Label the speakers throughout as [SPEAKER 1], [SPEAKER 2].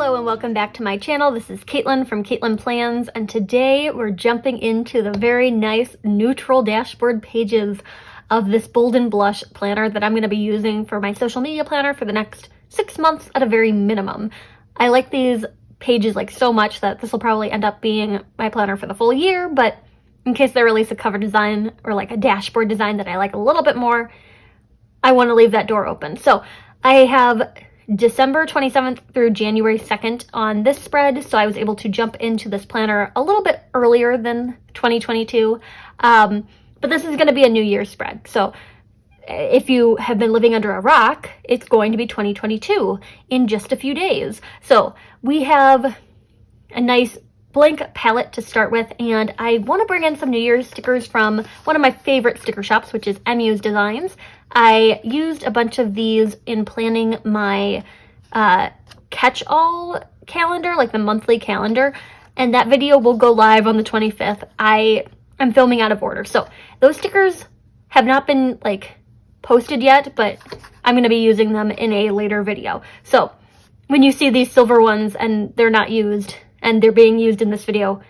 [SPEAKER 1] Hello and welcome back to my channel. This is Caitlin from Caitlin Plans, and today we're jumping into the very nice neutral dashboard pages of this Bold and Blush planner that I'm going to be using for my social media planner for the next 6 months at a very minimum. I like these pages like so much that this will probably end up being my planner for the full year, but in case they release a cover design or like a dashboard design that I like a little bit more, I want to leave that door open. So I have December 27th through January 2nd on this spread, so I was able to jump into this planner a little bit earlier than 2022, but this is going to be a New Year's spread. So if you have been living under a rock, it's going to be 2022 in just a few days. So we have a nice blank palette to start with, and I want to bring in some New Year's stickers from one of my favorite sticker shops, which is Emmuse Designs. I used a bunch of these in planning my catch-all calendar, like the monthly calendar, and that video will go live on the 25th. I'm filming out of order, so those stickers have not been like posted yet, but I'm going to be using them in a later video. So when you see these silver ones and they're not used and they're being used in this video,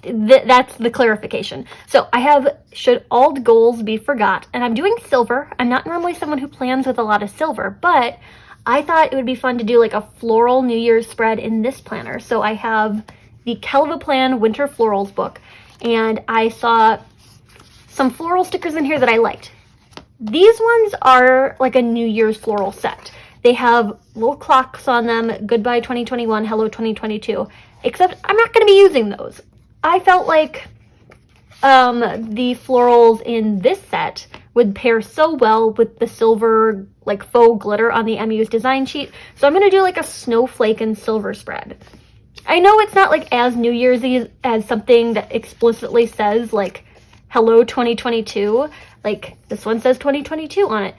[SPEAKER 1] that's the clarification. So I have should all goals be forgot, and I'm doing silver. I'm not normally someone who plans with a lot of silver, but I thought it would be fun to do like a floral New Year's spread in this planner. So I have the Kellofaplan Winter Florals book, and I saw some floral stickers in here that I liked. These ones are like a New Year's floral set. They have little clocks on them, goodbye 2021, hello 2022, except I'm not going to be using those. I felt like the florals in this set would pair so well with the silver like faux glitter on the Emmuse design sheet, so I'm going to do like a snowflake and silver spread. I know it's not like as New Year's-y as something that explicitly says like hello 2022, like this one says 2022 on it.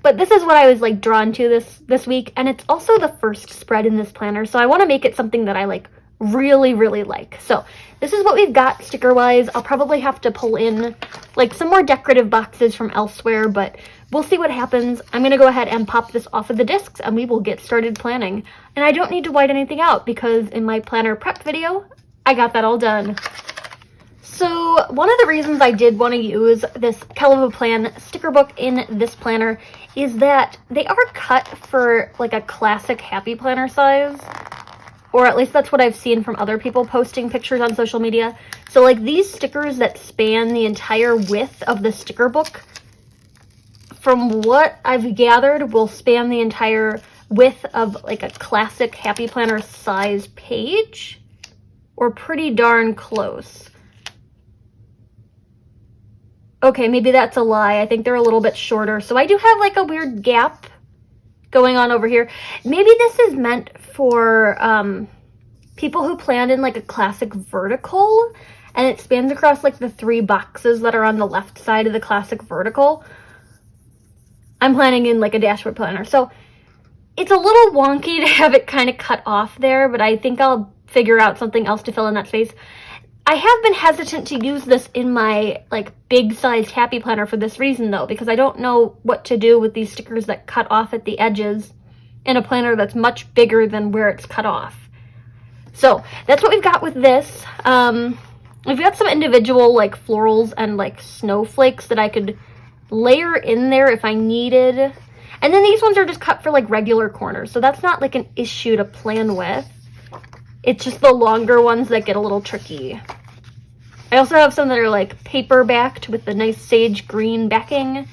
[SPEAKER 1] But this is what I was like drawn to this week, and it's also the first spread in this planner, so I want to make it something that I like really like. So this is what we've got sticker wise. I'll probably have to pull in like some more decorative boxes from elsewhere, but we'll see what happens. I'm going to go ahead and pop this off of the discs and we will get started planning. And I don't need to white anything out because in my planner prep video, I got that all done. So one of the reasons I did want to use this Kellofaplan sticker book in this planner is that they are cut for like a classic happy planner size, or at least that's what I've seen from other people posting pictures on social media. So like these stickers that span the entire width of the sticker book, from what I've gathered, will span the entire width of like a classic happy planner size page, or pretty darn close. Okay, maybe that's a lie. I think they're a little bit shorter. So I do have like a weird gap going on over here. Maybe this is meant for people who planned in like a classic vertical, and it spans across like the 3 boxes that are on the left side of the classic vertical. I'm planning in like a dashboard planner, so it's a little wonky to have it kind of cut off there, but I think I'll figure out something else to fill in that space. I have been hesitant to use this in my like big sized happy planner for this reason though, because I don't know what to do with these stickers that cut off at the edges in a planner that's much bigger than where it's cut off. So that's what we've got with this. We've got some individual like florals and like snowflakes that I could layer in there if I needed. And then these ones are just cut for like regular corners, so that's not like an issue to plan with. It's just the longer ones that get a little tricky. I also have some that are like paper backed with the nice sage green backing,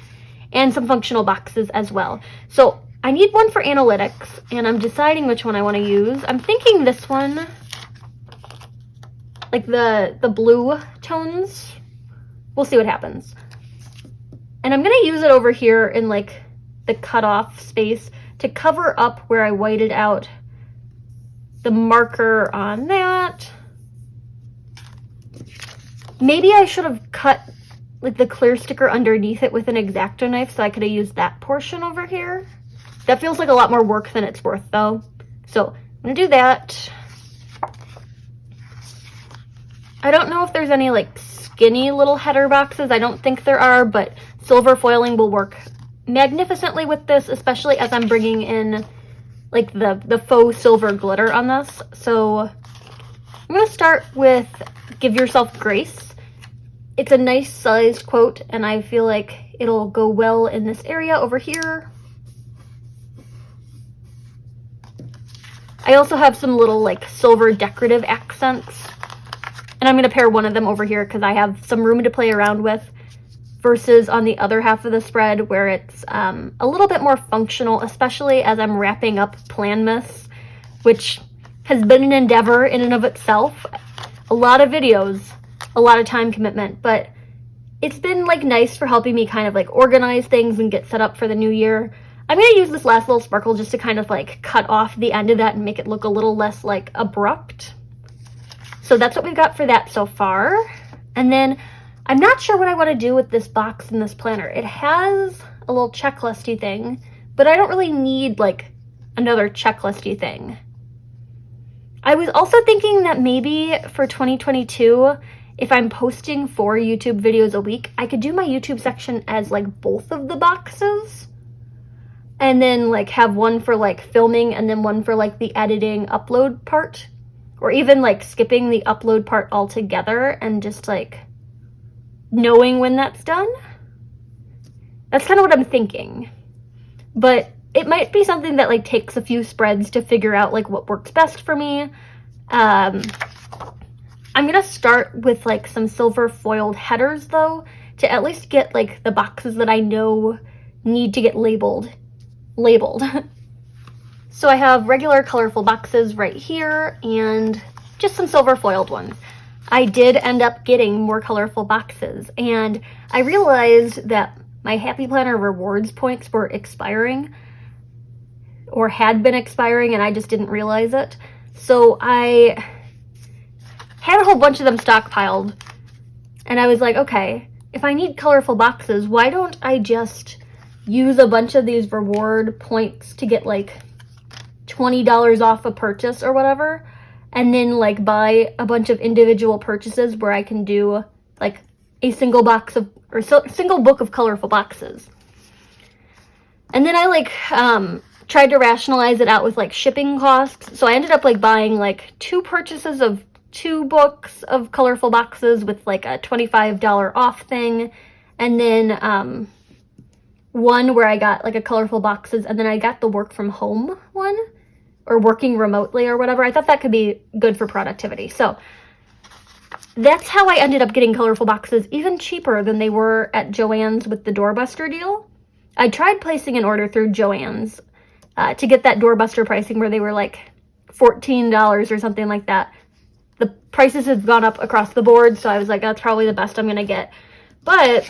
[SPEAKER 1] and some functional boxes as well. So I need one for analytics, and I'm deciding which one I want to use. I'm thinking this one, like the blue tones. We'll see what happens. And I'm going to use it over here in like the cutoff space to cover up where I whited out the marker on that. Maybe I should have cut like the clear sticker underneath it with an X-Acto knife, so I could have used that portion over here. That feels like a lot more work than it's worth though. So I'm gonna do that. I don't know if there's any like skinny little header boxes. I don't think there are, but silver foiling will work magnificently with this, especially as I'm bringing in like the faux silver glitter on this. So I'm gonna start with Give Yourself Grace. It's a nice sized quote, and I feel like it'll go well in this area over here. I also have some little like silver decorative accents, and I'm gonna pair one of them over here because I have some room to play around with, versus on the other half of the spread where it's a little bit more functional, especially as I'm wrapping up Planmas, which has been an endeavor in and of itself. A lot of videos, a lot of time commitment, but it's been like nice for helping me kind of like organize things and get set up for the new year. I'm going to use this last little sparkle just to kind of like cut off the end of that and make it look a little less like abrupt. So that's what we've got for that so far. And then I'm not sure what I want to do with this box and this planner. It has a little checklisty thing, but I don't really need like another checklisty thing. I was also thinking that maybe for 2022, if I'm posting 4 YouTube videos a week, I could do my YouTube section as like both of the boxes, and then like have one for like filming and then one for like the editing upload part, or even like skipping the upload part altogether and just like knowing when that's done. That's kind of what I'm thinking, but it might be something that like takes a few spreads to figure out like what works best for me. I'm gonna start with like some silver foiled headers though, to at least get like the boxes that I know need to get labeled. So I have regular colorful boxes right here and just some silver foiled ones. I did end up getting more colorful boxes, and I realized that my Happy Planner rewards points were expiring, or had been expiring, and I just didn't realize it. So I had a whole bunch of them stockpiled, and I was like, okay, if I need colorful boxes, why don't I just use a bunch of these reward points to get like $20 off a purchase or whatever, and then like buy a bunch of individual purchases where I can do like a single box of, or single book of colorful boxes. And then I like tried to rationalize it out with like shipping costs. So I ended up like buying like 2 purchases of 2 books of colorful boxes with like a $25 off thing. And then one where I got like a colorful boxes, and then I got the work from home one, or working remotely or whatever. I thought that could be good for productivity. So that's how I ended up getting colorful boxes even cheaper than they were at Joann's with the doorbuster deal. I tried placing an order through Joann's to get that doorbuster pricing where they were like $14 or something like that. The prices have gone up across the board, so I was like, that's probably the best I'm gonna get. But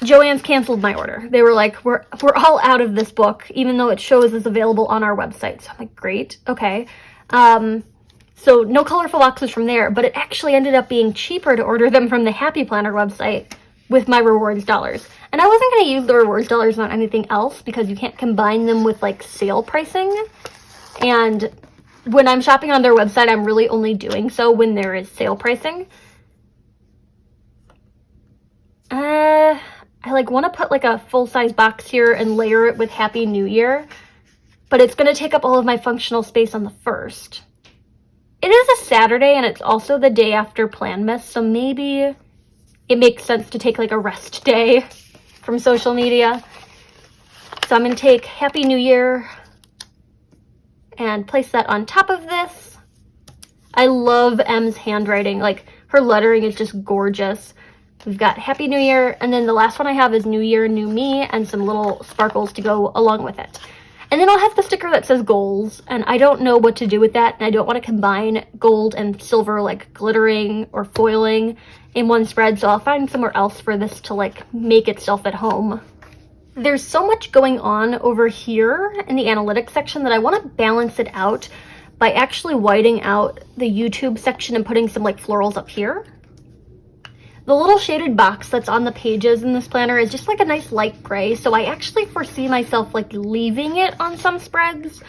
[SPEAKER 1] Joann's canceled my order. They were like, we're all out of this book, even though it shows it's available on our website. So I'm like, great, okay. So no colorful boxes from there, but it actually ended up being cheaper to order them from the Happy Planner website with my rewards dollars. And I wasn't going to use the rewards dollars on anything else because you can't combine them with like sale pricing. And when I'm shopping on their website, I'm really only doing so when there is sale pricing. I like want to put like a full-size box here and layer it with Happy New Year, but it's going to take up all of my functional space on the 1st. It is a Saturday, and it's also the day after Planmas, so maybe it makes sense to take like a rest day from social media. So I'm going to take Happy New Year and place that on top of this. I love M's handwriting. Like, her lettering is just gorgeous. We've got Happy New Year, and then the last one I have is New Year, New Me, and some little sparkles to go along with it. And then I'll have the sticker that says goals, and I don't know what to do with that, and I don't want to combine gold and silver like glittering or foiling in one spread, so I'll find somewhere else for this to like make itself at home. There's so much going on over here in the analytics section that I want to balance it out by actually whiting out the YouTube section and putting some like florals up here. The little shaded box that's on the pages in this planner is just like a nice light gray, so I actually foresee myself like leaving it on some spreads.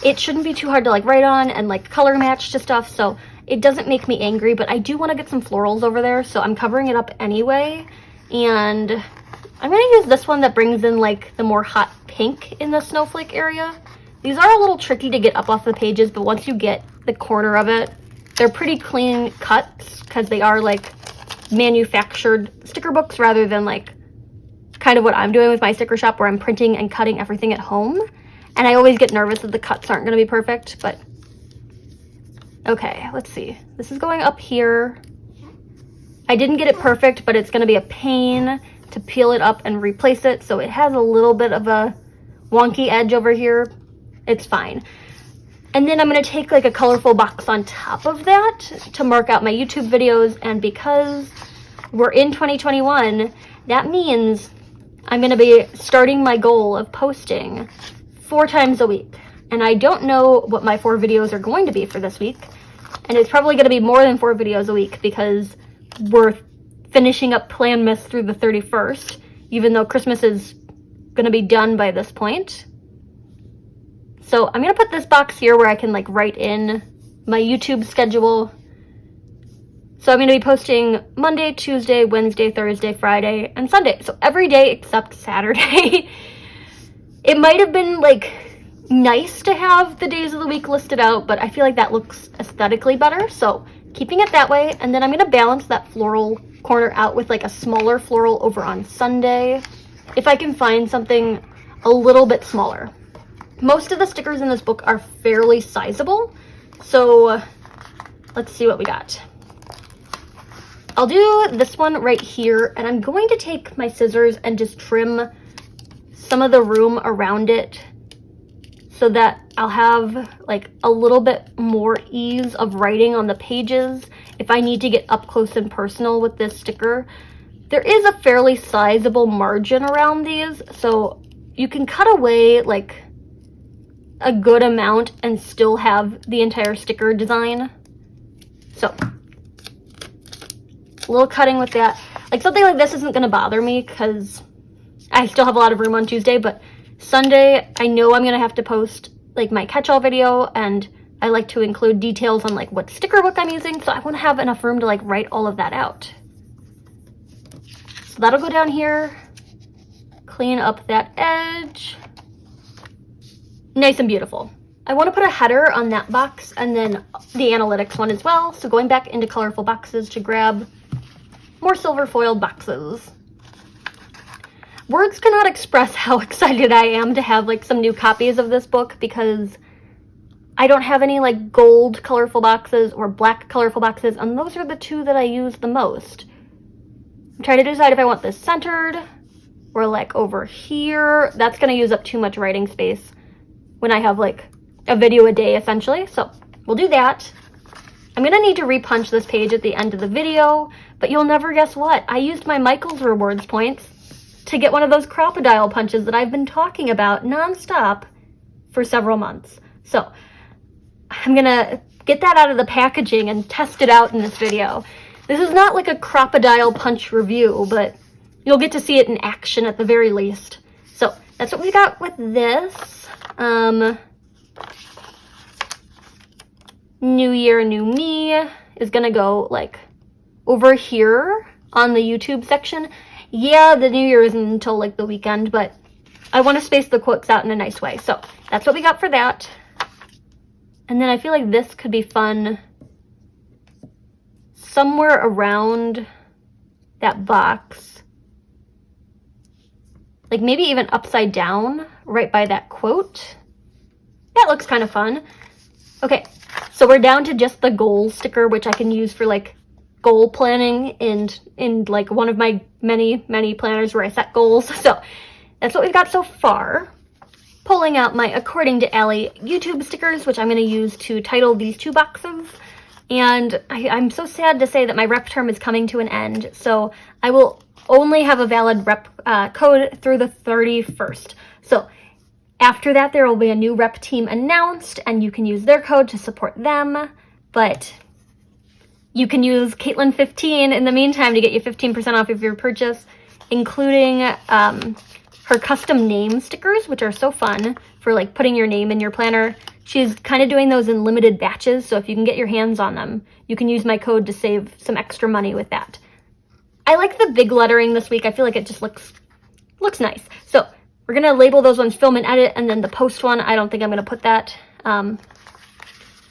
[SPEAKER 1] It shouldn't be too hard to like write on and like color match to stuff, so it doesn't make me angry, but I do want to get some florals over there, so I'm covering it up anyway. And I'm going to use this one that brings in like the more hot pink in the snowflake area. These are a little tricky to get up off the pages, but once you get the corner of it, they're pretty clean cuts because they are like manufactured sticker books rather than like kind of what I'm doing with my sticker shop where I'm printing and cutting everything at home. And I always get nervous that the cuts aren't going to be perfect, but okay, let's see. This is going up here. I didn't get it perfect, but it's going to be a pain to peel it up and replace it, so it has a little bit of a wonky edge over here. It's fine. And then I'm going to take like a colorful box on top of that to mark out my YouTube videos, and because we're in 2021, that means I'm going to be starting my goal of posting 4 times a week. And I don't know what my 4 videos are going to be for this week, and it's probably going to be more than 4 videos a week because we're finishing up Planmas through the 31st, even though Christmas is going to be done by this point. So I'm going to put this box here where I can like write in my YouTube schedule. So I'm going to be posting Monday, Tuesday, Wednesday, Thursday, Friday, and Sunday. So every day except Saturday. It might have been like nice to have the days of the week listed out, but I feel like that looks aesthetically better. So keeping it that way. And then I'm going to balance that floral corner out with like a smaller floral over on Sunday, if I can find something a little bit smaller. Most of the stickers in this book are fairly sizable, so let's see what we got. I'll do this one right here, and I'm going to take my scissors and just trim some of the room around it so that I'll have like a little bit more ease of writing on the pages if I need to get up close and personal with this sticker. There is a fairly sizable margin around these, so you can cut away like a good amount and still have the entire sticker design. So a little cutting with that. Like something like this isn't going to bother me because I still have a lot of room on Tuesday, but Sunday I know I'm going to have to post like my catch-all video, and I like to include details on like what sticker book I'm using, so I want to have enough room to like write all of that out. So that'll go down here, clean up that edge. Nice and beautiful. I want to put a header on that box and then the analytics one as well. So going back into colorful boxes to grab more silver foiled boxes. Words cannot express how excited I am to have like some new copies of this book because I don't have any like gold colorful boxes or black colorful boxes, and those are the 2 that I use the most. I'm trying to decide if I want this centered or like over here. That's going to use up too much writing space when I have like a video a day essentially, so we'll do that. I'm gonna need to repunch this page at the end of the video, but you'll never guess what. I used my Michaels Rewards points to get one of those crocodile punches that I've been talking about nonstop for several months. So I'm gonna get that out of the packaging and test it out in this video. This is not like a crocodile punch review, but you'll get to see it in action at the very least. So that's what we got with this. New Year, New Me is gonna go like over here on the YouTube section. Yeah, the New Year isn't until like the weekend, but I want to space the quotes out in a nice way. So that's what we got for that. And then I feel like this could be fun somewhere around that box. Like maybe even upside down right by that quote. That looks kind of fun. Okay, so we're down to just the goal sticker, which I can use for like goal planning and in like one of my many planners where I set goals. So that's what we've got so far. Pulling out my According to Allie YouTube stickers, which I'm going to use to title these 2 boxes. And I'm so sad to say that my rep term is coming to an end, so I will only have a valid rep code through the 31st. So after that, there will be a new rep team announced, and you can use their code to support them, but you can use Caitlin15 in the meantime to get you 15% off of your purchase, including her custom name stickers, which are so fun for like putting your name in your planner. She's kind of doing those in limited batches, so if you can get your hands on them, you can use my code to save some extra money with that. I like the big lettering this week. I feel like it just looks nice. So we're gonna label those ones film and edit, and then the post one, I don't think I'm gonna put that.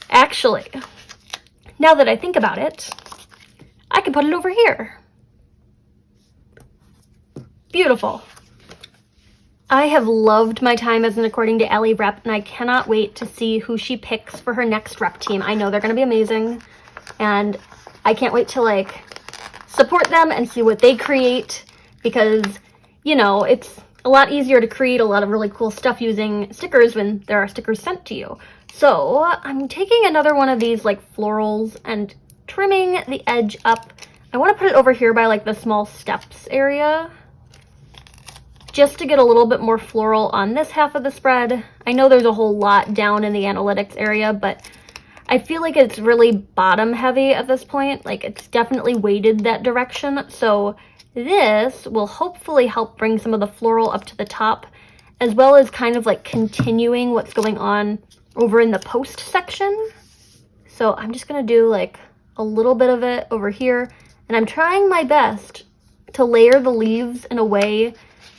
[SPEAKER 1] Actually, now that I think about it, I can put it over here. Beautiful. I have loved my time as an According to Allie rep, and I cannot wait to see who she picks for her next rep team. I know they're going to be amazing, and I can't wait to like support them and see what they create, because, you know, it's a lot easier to create a lot of really cool stuff using stickers when there are stickers sent to you. So I'm taking another one of these like florals and trimming the edge up. I want to put it over here by like the small steps area, just to get a little bit more floral on this half of the spread. I know there's a whole lot down in the analytics area, but I feel like it's really bottom heavy at this point. Like, it's definitely weighted that direction. So this will hopefully help bring some of the floral up to the top, as well as kind of like continuing what's going on over in the post section. So I'm just gonna do like a little bit of it over here, and I'm trying my best to layer the leaves in a way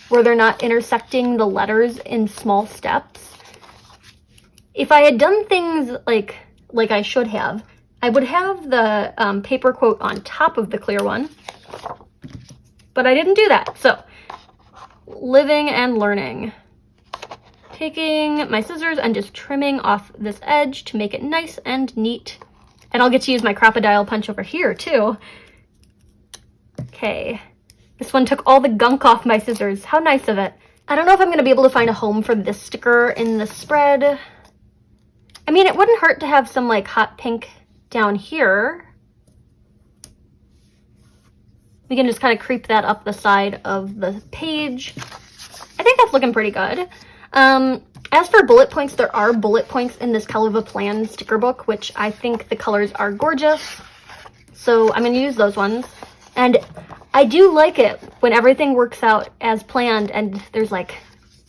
[SPEAKER 1] where they're not intersecting the letters in small steps. If I had done things like I should have, I would have the paper quote on top of the clear one, but I didn't do that. So, living and learning. Taking my scissors and just trimming off this edge to make it nice and neat. And I'll get to use my crocodile punch over here too. Okay. This one took all the gunk off my scissors. How nice of it. I don't know if I'm going to be able to find a home for this sticker in the spread. I mean, it wouldn't hurt to have some like hot pink down here. We can just kind of creep that up the side of the page. I think that's looking pretty good. As for bullet points, there are bullet points in this Kellofaplan sticker book, which I think the colors are gorgeous. So I'm going to use those ones. And I do like it when everything works out as planned and there's like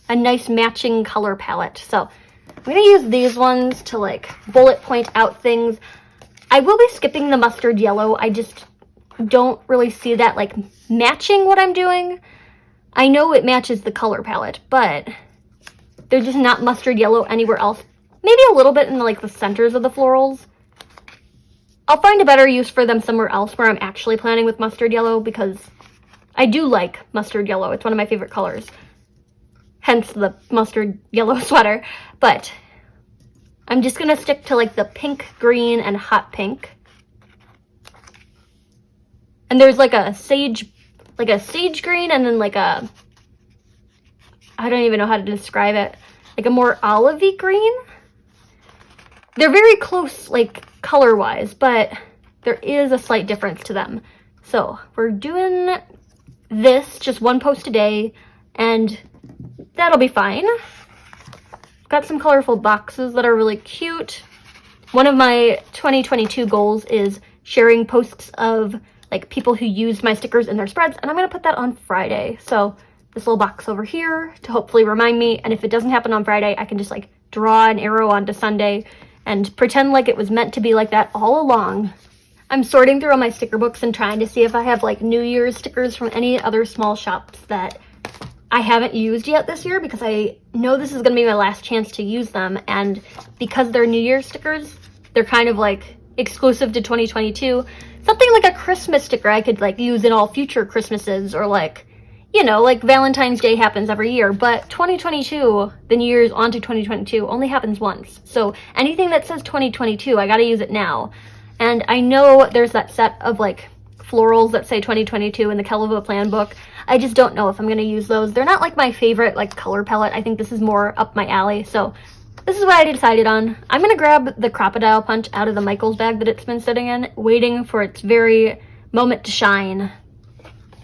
[SPEAKER 1] a nice matching color palette. So I'm going to use these ones to like bullet point out things. I will be skipping the mustard yellow. I just don't really see that like matching what I'm doing. I know it matches the color palette, but they're just not mustard yellow anywhere else. Maybe a little bit in like the centers of the florals. I'll find a better use for them somewhere else where I'm actually planning with mustard yellow, because I do like mustard yellow. It's one of my favorite colors. Hence the mustard yellow sweater. But I'm just going to stick to like the pink, green, and hot pink. And there's like a sage green, and then like a, I don't even know how to describe it, like a more olivey green. They're very close, like, color-wise, but there is a slight difference to them. So we're doing this, just one post a day, and that'll be fine. Got some colorful boxes that are really cute. One of my 2022 goals is sharing posts of, like, people who used my stickers in their spreads, and I'm going to put that on Friday. So this little box over here to hopefully remind me, and if it doesn't happen on Friday, I can just, like, draw an arrow onto Sunday and pretend like it was meant to be like that all along. I'm sorting through all my sticker books and trying to see if I have like New Year's stickers from any other small shops that I haven't used yet this year, because I know this is going to be my last chance to use them, and because they're New Year's stickers, they're kind of like exclusive to 2022. Something like a Christmas sticker I could like use in all future Christmases, or like, you know, like Valentine's Day happens every year, but 2022, the New Year's onto 2022, only happens once. So anything that says 2022, I gotta use it now. And I know there's that set of like florals that say 2022 in the Kellofaplan book. I just don't know if I'm gonna use those. They're not like my favorite like color palette. I think this is more up my alley. So this is what I decided on. I'm gonna grab the crocodile punch out of the Michaels bag that it's been sitting in, waiting for its very moment to shine.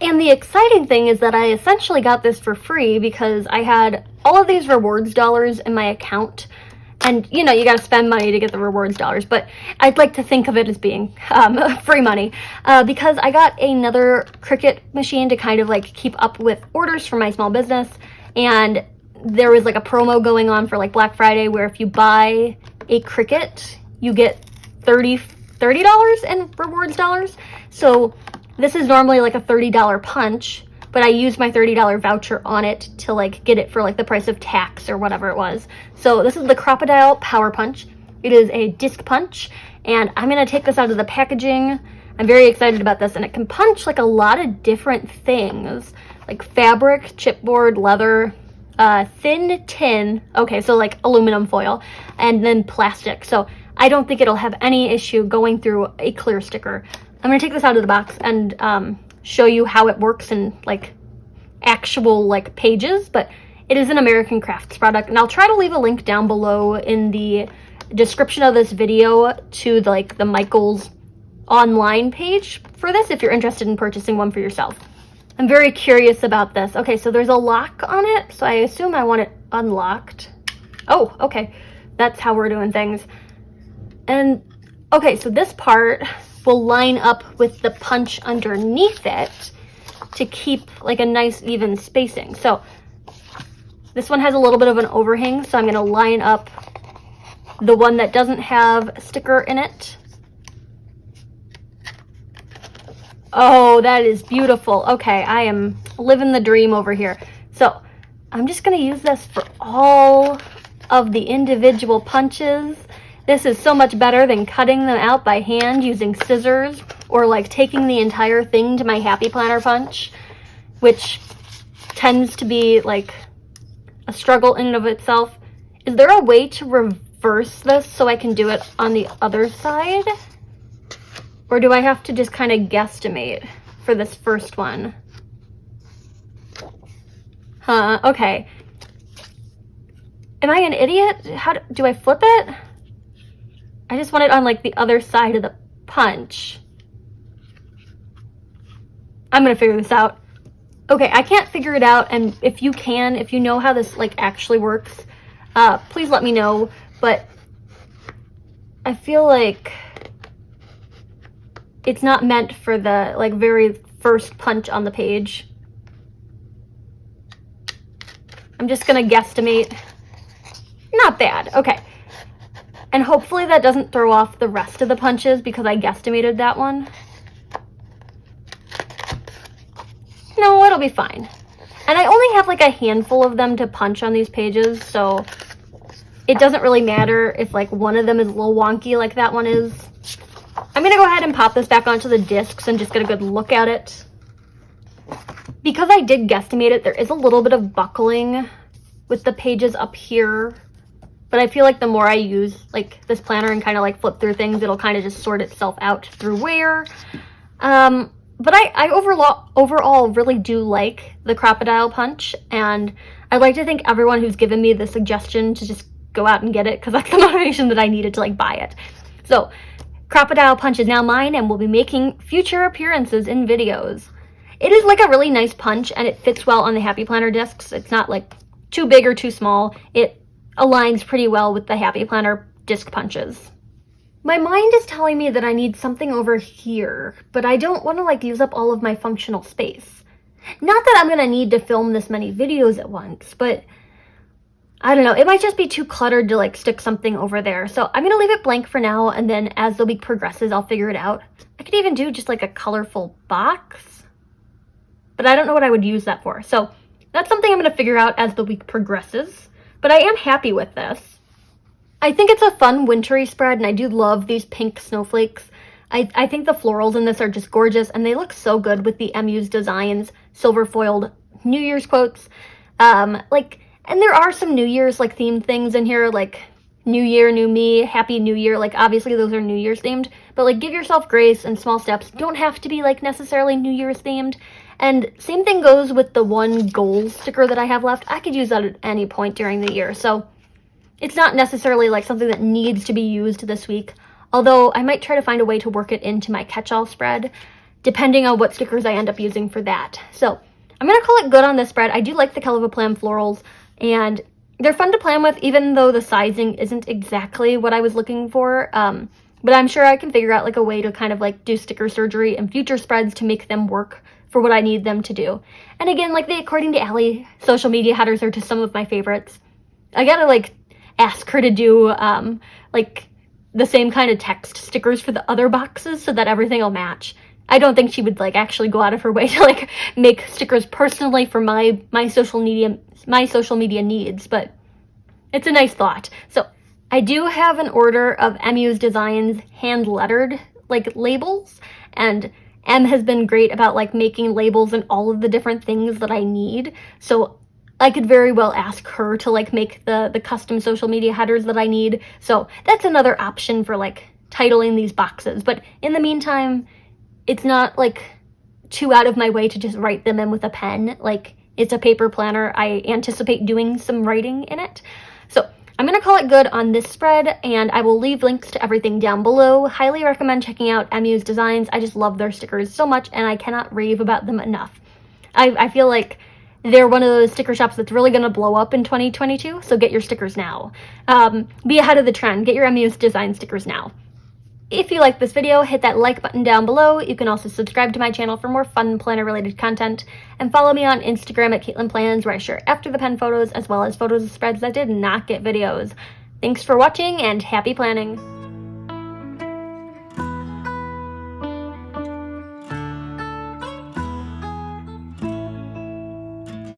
[SPEAKER 1] And the exciting thing is that I essentially got this for free because I had all of these rewards dollars in my account. And, you know, you gotta spend money to get the rewards dollars, but I'd like to think of it as being free money, because I got another Cricut machine to kind of like keep up with orders for my small business. And there was like a promo going on for like Black Friday where if you buy a Cricut, you get $30 in rewards dollars. So this is normally like a $30 punch, but I used my $30 voucher on it to like get it for like the price of tax or whatever it was. So this is the Crocodile Power Punch. It is a disc punch, and I'm gonna take this out of the packaging. I'm very excited about this, and it can punch like a lot of different things, like fabric, chipboard, leather, thin tin, okay, so like aluminum foil, and then plastic. So I don't think it'll have any issue going through a clear sticker. I'm gonna take this out of the box and show you how it works in like actual like pages, but it is an American Crafts product, and I'll try to leave a link down below in the description of this video to the Michaels online page for this if you're interested in purchasing one for yourself. I'm very curious about this. Okay, so there's a lock on it, so I assume I want it unlocked. Oh, okay, that's how we're doing things. And okay, so this part will line up with the punch underneath it to keep like a nice even spacing. So this one has a little bit of an overhang, so I'm gonna line up the one that doesn't have a sticker in it. Oh, that is beautiful. Okay, I am living the dream over here. So I'm just gonna use this for all of the individual punches. This is so much better than cutting them out by hand using scissors, or like taking the entire thing to my Happy Planner punch, which tends to be like a struggle in and of itself. Is there a way to reverse this so I can do it on the other side? Or do I have to just kind of guesstimate for this first one? Huh, okay. Am I an idiot? How do I flip it? I just want it on like the other side of the punch. I'm gonna figure this out. Okay, I can't figure it out, and if you can, if you know how this like actually works, please let me know. But I feel like it's not meant for the like very first punch on the page. I'm just gonna guesstimate. Not bad, okay. And hopefully that doesn't throw off the rest of the punches because I guesstimated that one. No, it'll be fine. And I only have like a handful of them to punch on these pages, so it doesn't really matter if like one of them is a little wonky like that one is. I'm gonna go ahead and pop this back onto the discs and just get a good look at it. Because I did guesstimate it, there is a little bit of buckling with the pages up here. But I feel like the more I use like this planner and kind of like flip through things, it'll kind of just sort itself out through wear. But I overall really do like the Crocodile Punch, and I'd like to thank everyone who's given me the suggestion to just go out and get it, because that's the motivation that I needed to like buy it. So Crocodile Punch is now mine and will be making future appearances in videos. It is like a really nice punch, and it fits well on the Happy Planner discs. It's not like too big or too small. It aligns pretty well with the Happy Planner disc punches. My mind is telling me that I need something over here, but I don't want to like use up all of my functional space. Not that I'm gonna need to film this many videos at once, but I don't know, it might just be too cluttered to like stick something over there. So I'm gonna leave it blank for now, and then as the week progresses, I'll figure it out. I could even do just like a colorful box, but I don't know what I would use that for. So that's something I'm gonna figure out as the week progresses. But I am happy with this. I think it's a fun wintry spread, and I do love these pink snowflakes. I think the florals in this are just gorgeous, and they look so good with the Emmuse Designs silver foiled New Year's quotes. And there are some New Year's like themed things in here, like New Year, New Me, Happy New Year. Like obviously those are New Year's themed, but like give yourself grace and small steps don't have to be like necessarily New Year's themed. And same thing goes with the one goals sticker that I have left. I could use that at any point during the year. So it's not necessarily like something that needs to be used this week. Although I might try to find a way to work it into my catch-all spread, depending on what stickers I end up using for that. So I'm going to call it good on this spread. I do like the Kellofaplan florals, and they're fun to plan with, even though the sizing isn't exactly what I was looking for. But I'm sure I can figure out like a way to kind of like do sticker surgery and future spreads to make them work for what I need them to do. And again, like the According to Allie social media headers are just some of my favorites. I gotta like ask her to do like the same kind of text stickers for the other boxes so that everything will match. I don't think she would like actually go out of her way to like make stickers personally for my social media needs, but it's a nice thought. So I do have an order of Emmuse Designs hand lettered like labels, and Em has been great about like making labels and all of the different things that I need. So I could very well ask her to like make the custom social media headers that I need. So that's another option for like titling these boxes. But in the meantime, it's not like too out of my way to just write them in with a pen. Like, it's a paper planner. I anticipate doing some writing in it. So I'm going to call it good on this spread, and I will leave links to everything down below. Highly recommend checking out Emmuse Designs. I just love their stickers so much, and I cannot rave about them enough. I feel like they're one of those sticker shops that's really going to blow up in 2022, so get your stickers now. Be ahead of the trend. Get your Emmuse Design stickers now. If you like this video, hit that like button down below. You can also subscribe to my channel for more fun planner related content, and follow me on Instagram at Caitlin Plans, where I share after the pen photos as well as photos of spreads that did not get videos. Thanks for watching, and happy planning!